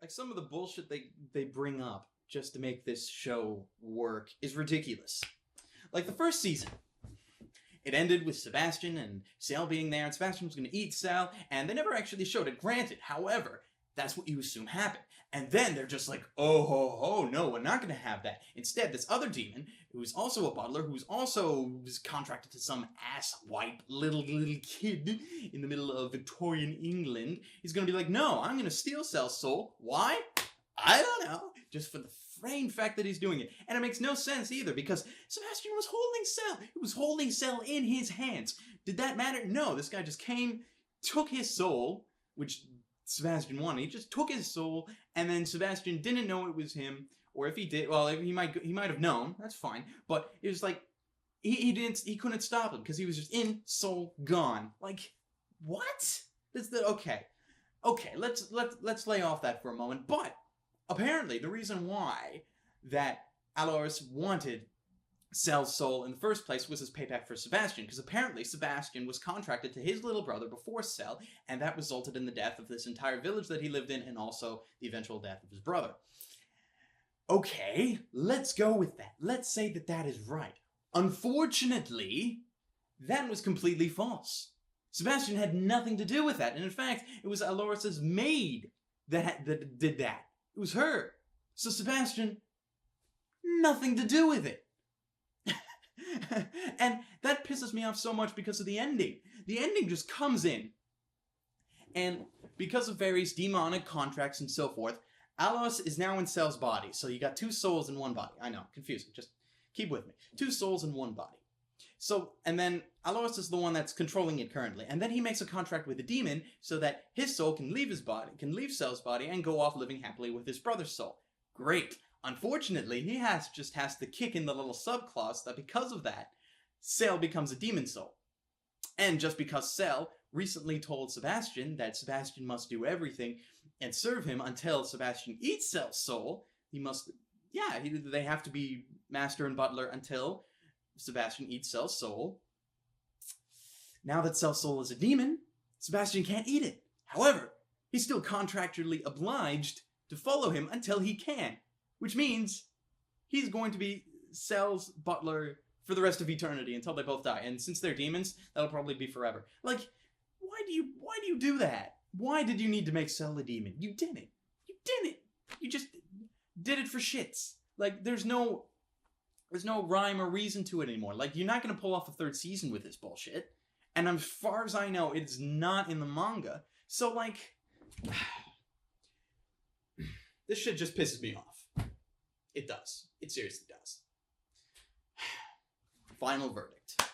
Like, some of the bullshit they bring up just to make this show work is ridiculous. Like, the first season, it ended with Sebastian and Sal being there, and Sebastian was going to eat Sal, and they never actually showed it. Granted, however, that's what you assume happened. And then they're just like, oh, ho, ho, no, we're not going to have that. Instead, this other demon, who's also a butler, who's also contracted to some ass-wipe little kid in the middle of Victorian England, is going to be like, no, I'm going to steal Sal's soul. Why? I don't know. Just for the plain fact that he's doing it. And it makes no sense either, because Sebastian was holding Sal. He was holding Sal in his hands. Did that matter? No, this guy just came, took his soul, which Sebastian wanted. He just took his soul, and then Sebastian didn't know it was him, or if he did, well, he might have known. That's fine. But it was like he couldn't stop him because he was just in, soul gone. Like, what? Okay. Let's lay off that for a moment. But apparently, the reason why that Aloris wanted Sal's soul in the first place was his payback for Sebastian, because apparently Sebastian was contracted to his little brother before Sal, and that resulted in the death of this entire village that he lived in, and also the eventual death of his brother. Okay, let's go with that. Let's say that that is right. Unfortunately, that was completely false. Sebastian had nothing to do with that, and in fact, it was Aloris' maid that did that. It was her. So Sebastian, nothing to do with it. And that pisses me off so much because of the ending. The ending just comes in, and because of various demonic contracts and so forth, Alois is now in Sal's body. So you got two souls in one body. I know, confusing. Just keep with me. Two souls in one body. So, and then Alois is the one that's controlling it currently. And then he makes a contract with the demon so that his soul can leave his body, can leave Sal's body, and go off living happily with his brother's soul. Great. Unfortunately, he just has to kick in the little subclause that because of that, Sal becomes a demon soul. And just because Sal recently told Sebastian that Sebastian must do everything and serve him until Sebastian eats Sal's soul, they have to be master and butler until Sebastian eats Sal's soul. Now that Sal's soul is a demon, Sebastian can't eat it. However, he's still contractually obliged to follow him until he can. Which means he's going to be Sal's butler for the rest of eternity until they both die. And since they're demons, that'll probably be forever. Like, why do you do that? Why did you need to make Sal a demon? You didn't. You didn't. You just did it for shits. Like, there's no rhyme or reason to it anymore. Like, you're not going to pull off a third season with this bullshit. And as far as I know, it's not in the manga. So, like, this shit just pisses me off. It does. It seriously does. Final verdict.